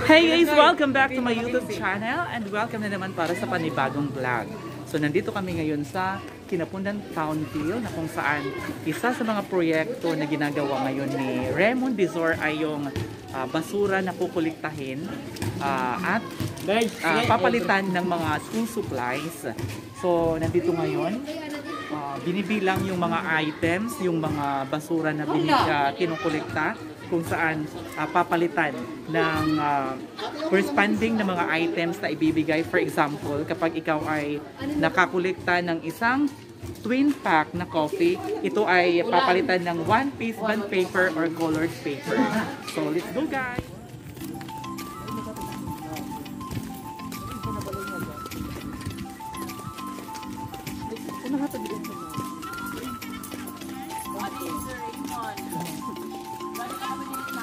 Hey guys! Welcome back to my YouTube channel and welcome na naman para sa panibagong vlog. So nandito kami ngayon sa Kinapundan Townville na kung saan isa sa mga proyekto na ginagawa ngayon ni Raymond Dizor ay yung basura na kukuliktahin at papalitan ng mga school supplies. So nandito ngayon, binibilang yung mga items, yung mga basura na kinukulikta kung saan papalitan ng corresponding na mga items na ibibigay. For example, kapag ikaw ay nakakolekta ng isang twin pack na coffee, ito ay papalitan ng one-piece bond paper or colored paper. So, let's go guys!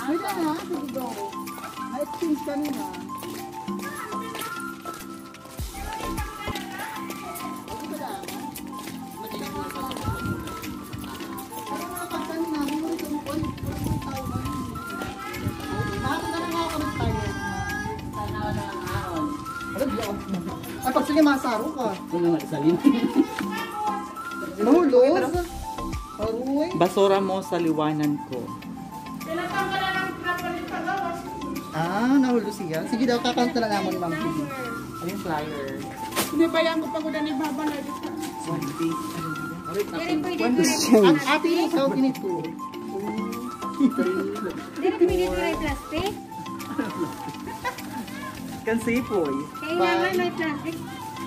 Wait lang ha, sige daw. Na-exchange kanina. Parang nakapagtan namin yung tungkol. Nakakita na nga ako ng tayo. Ay, pag sige masaro ka. Kung naman salin. Mahulog. Aruy. Basura mo sa liwanan ko. Nahulog siya. Sige daw, kakanta na naman, ma'am. Sige. Ano yung flyer? Hindi ba yan ko pa ko na ni Baba na dito? One piece. At ate yung sa ginito. Dito pwede ito may plastic? Kansipoy. Kailangan may plastic?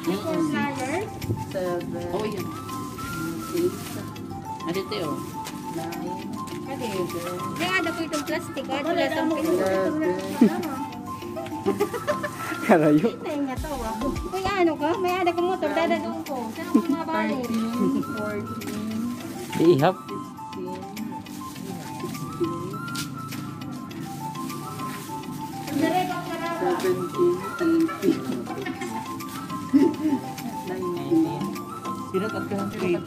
For flowers? 7, Oh, yan. 8, Ano ito yun? 9, Kaya ada ko itong plastic. Kaya wala sa mga 11, Karayo. Ay, nga to ah. Uy, ano ka? May ada kong motor. Dadagong ko. Saan ako mga bali? 13, 14, Iihap. 16, 17, 18, 19, Pinatat ka ng cake.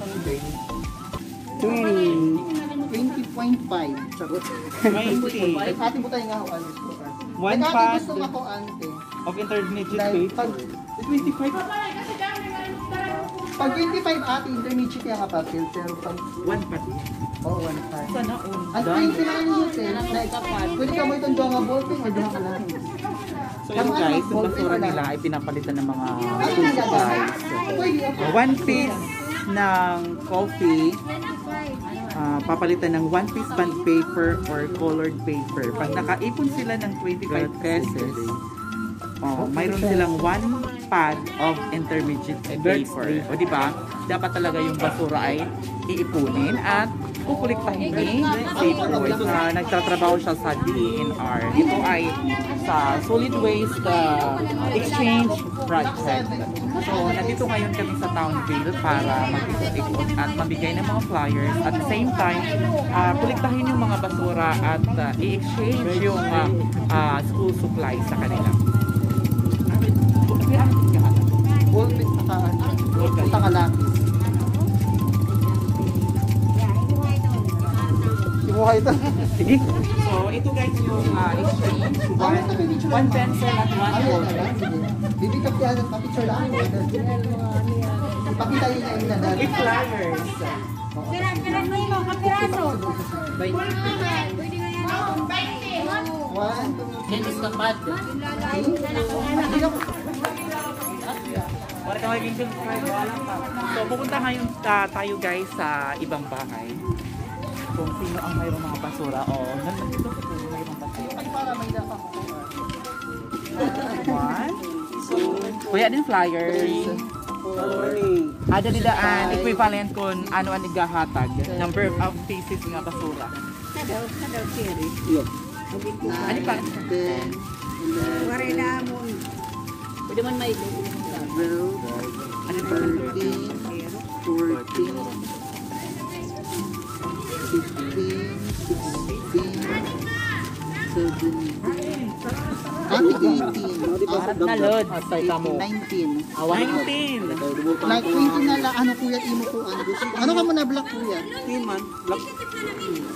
20.5. Sagot. 20. Ate mo tayo nga ako, alis ko. One Ate, pack gusto ako, ante. of intermediate Dahil paper. Pag 25 ate, intermediate kaya kapapil. Pero pag, One pack. one pack. Sana all. Ang 20 lang yung ute. Pwede ka mo itong donga ballpen o donga lang. So yun guys, yung basura nila ay pinapalitan ng mga Ano school yung supplies. Pwede ako. One piece ng coffee, papalitan ng one piece bond paper or colored paper. Pag nakaipon sila ng 25 pesos, mayroon silang one pad of intermediate paper. O di ba? Dapat talaga yung basura ay iipunin at kukuliktahin ni Safe Boys na nagtatrabaho siya sa DENR. Ito ay sa Solid Waste Exchange Project. So, nandito ngayon kami sa Townville para mag-ikot at mabigay ng mga flyers. At the same time, kuliktahin yung mga basura at i-exchange yung school supplies sa kanila. Ballpen saka lapis. Imuha ito. Sige. So, ito guys yung exchange. One pencil at one ballpen. Bibigap yan ang papicture lang. Ipakita yun yung inadal. With flyers. Piras mo yung kapiraso. One, Yan is kapad. Para ka maging subscribe, wala pa. So, pupunta ngayon tayo guys sa ibang bahay. Kung sino ang mayroong mga basura. Nandito sa puno mayroong basura. ay para may nakakuha. One, two, kuya din flyers. Ada didaan, equivalent kung ano ang igahatag. Number of pieces nga basura. Kadaw, kiri. Ano pa? 10, 11, Warila mo. Pwede man may 12, Ano pa? 13, 14, 15, 16, 17, Ate 18. Harap na load. 19. 19. Like 20 na lang, ano kuya, imo po, ano gusto. Ano ka mo na black kuya? 15 man. Black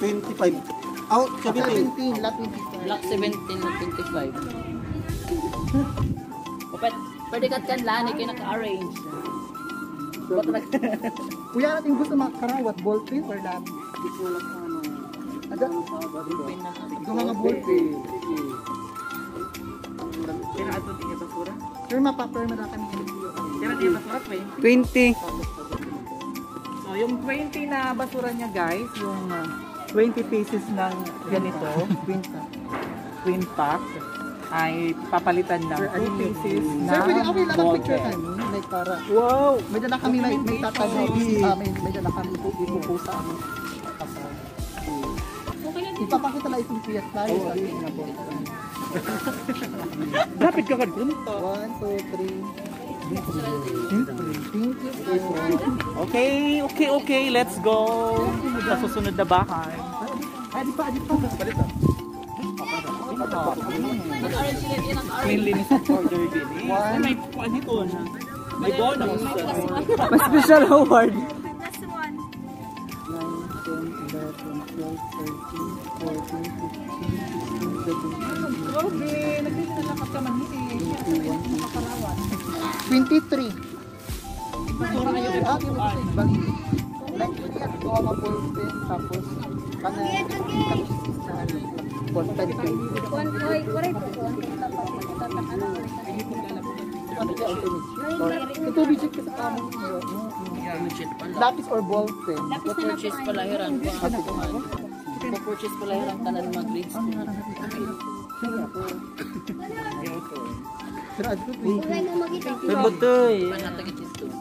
25. Out, 17. 17, lot 25. Block 17 na 25. Pwede kan lani kayo naka-arrange. Kuya natin gusto makarawat, ballpen or lab? Ada? Ito mga ballpen. Kaya ato din yung basura? Sir, mapaperma na kami. Kaya din yung basura, 20. So, yung 20 na basura niya guys, yung 20 pieces ng ganito, twin pack, ay papalitan ng 2 pieces Sir, na pwede okay lang ang picture ballpen. kami. Like para, Wow! may dala kami, may tatawag. May dala kami ipupo sa amin. Ipapakita lang itong piyat tayo sa ating na ballpen. Dapat ka kan 1, 2, 3. Okay, let's go sa susunod na bahay. Adi pa. Naka-arrange sila kayo naka-arrange. Cleanliness and order din eh. May ano ito na? May bonus. Mas special award. Last one. 23. Basura kayo. Bali. Like, yan. Ito ang ballpen. Tapos, ballpen. One, oy, correct po. Ito, bijit ka sa kamo. Lapis or ballpen? Purchase pala hiran ko. Purchase pala hiran ka na ng mga grades. Sir, adto. Betul. Panatagit ito.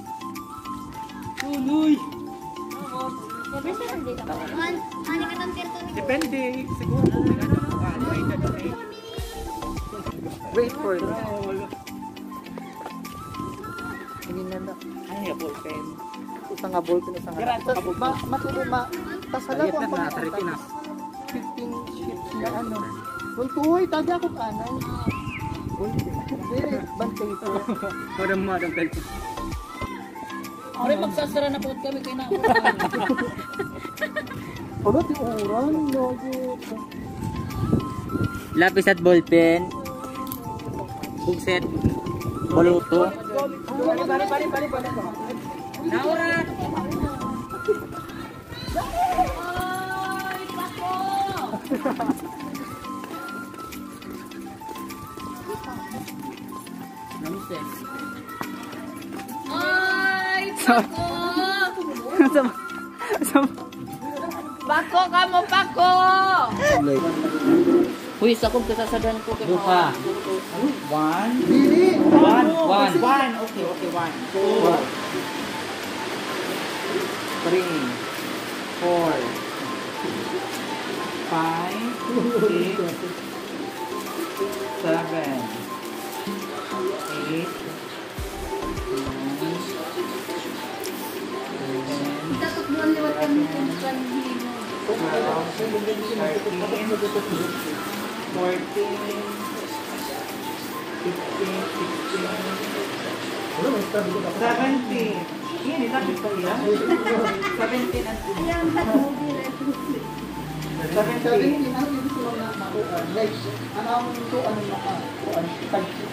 Depende. Siguro kung may ano. Wait for it. Hindi na na. Ay, ballpen. Isang nga ballpen, isang nga. Matulong tasala ko ang pangyatas. 15 sheets na ano. Tultuhoy, tagi ako kanan. Ballpen. Bantay ito. Madam pelto. Aray, magsasara na po kami kayo na. Ano, di uran. Lapis at ballpen. Bugset. Boluto. Naura! Namises. Pako ka mo, Pako! Uy, sa kong kasasadan ko kay Duha. One. Dili! One. Okay, one. 2, 3, 4, 5, 6, 7, 8, Dapat buwan liwat kami kung kanino. 17. Yan, ilapit pa yan. 17 and 2. Ayan, tatlo nila. 17. Ano yung gusto lang na makuha? Like, ano ang ito, ano na ka?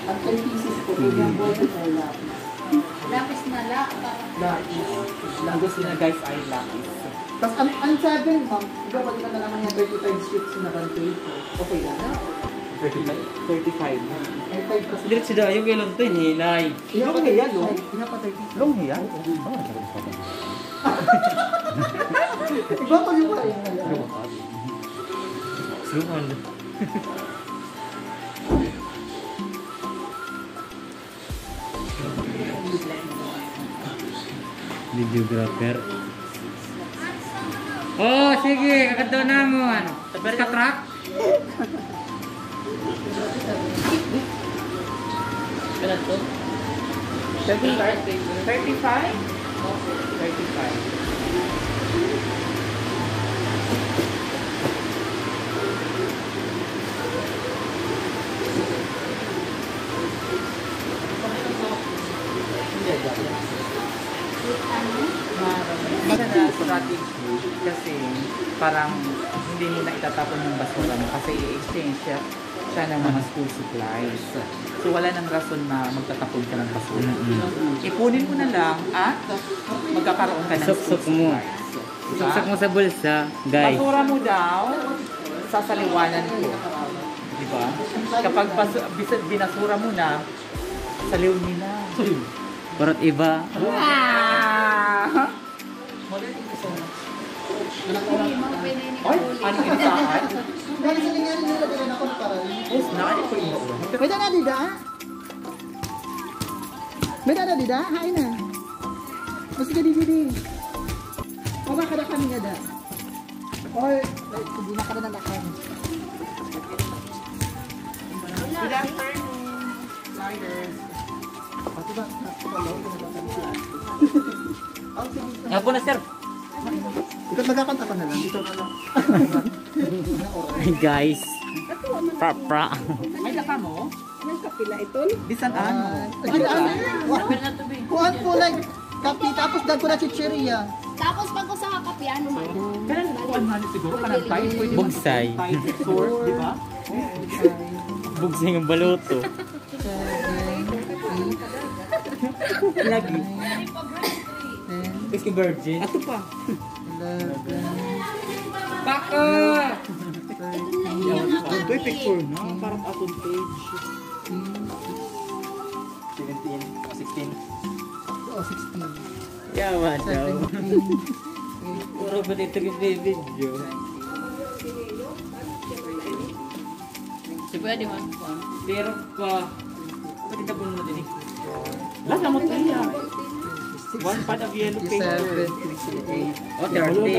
Ang 10 pieces ko, kung yung ballpen or lapis. Lapis na Lapis. Ang gusto na guys ay lapis. Tapos ang 7, ma'am, ikaw pati ka na naman yung 35 sheets na bantay ko. Okay lang na. 35. Ay, 5 kasi. Diretso daw yung ilong to hinilay. Long hair, long? Pinapatay ko. Long hair? Iba pa yung kaya ngayon. Suman. Videographer. Oh, sige, kakadto namon. Ka truck. Kailan to? 35? 35. Maganda strategy kasi parang hindi mo na itatapon yung basura mo kasi i-exchange siya siya ng mga school supplies. So wala nang rason na magtatapon ka ng basura. Ipunin mo na lang at magkakaroon ka ng Suksok school mo. supplies. Diba? Saksak mo sa bulsa, guys. Basura mo daw sa saliwanan ko. Diba? Kapag binasura mo na, saliw nila. Parang iba. Ay, ano yung saan? Dahil sa nangyari nila din ako para. Yes, na, ano po yung May dana dida? May dana dida? Hain na. Mas gadi-gadi. O ba kada kami nga da? Or, hindi na kada nalakan. Good afternoon, sliders. Pati ba? Nga po na, sir. Ikaw magkakanta ka na lang. Dito na lang. Guys. Pra. Ay, laka mo? May kapila ito. Bisan ano? Kuhan po like kapi tapos dagko na chicheria. Tapos pag ko sa kakapi, ano man? Kailan ko ano siguro ka ng tide? Pwede Bugsay. Sword, di ba? Bugsay ng baluto. Lagi. Whiskey virgin. Ato pa. Baka! Ito yung picture na. Parang atong page. 17 o 16. O 16. Yawa daw. 17. Puro ba dito yung video? Si Kuya di man. Pero pa. Pati ka mo din eh. Lala mo tayo. One pad of yellow paper. 27, 28, O, 30.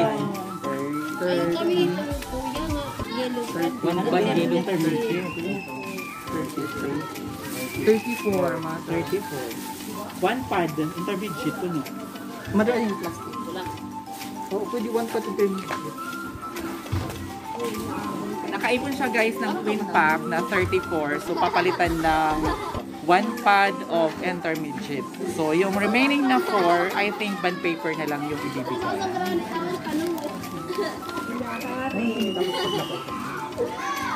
Ayun kami ito, kuya nga, yellow card. One bag yellow 34, mga 34. One pad. Intermediate sheet to no. Madali yung plastic. Wala. Oo, pwede one pa to Nakaipon siya guys ng twin pack na 34. So papalitan ng one pad of intermediate. So yung remaining na 4, I think bond paper na lang yung ibibigay.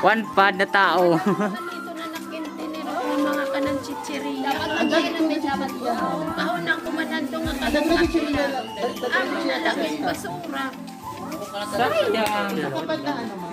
One pad na tao. Dito na nakintinero yung mga kanang chicheria. Dapat mag-inom may dapat ko. Kaunang kumanando nga Dagko na kalungan chicheria. sila. Ano na lang yung basura. Sayang. Kapag na ano ma?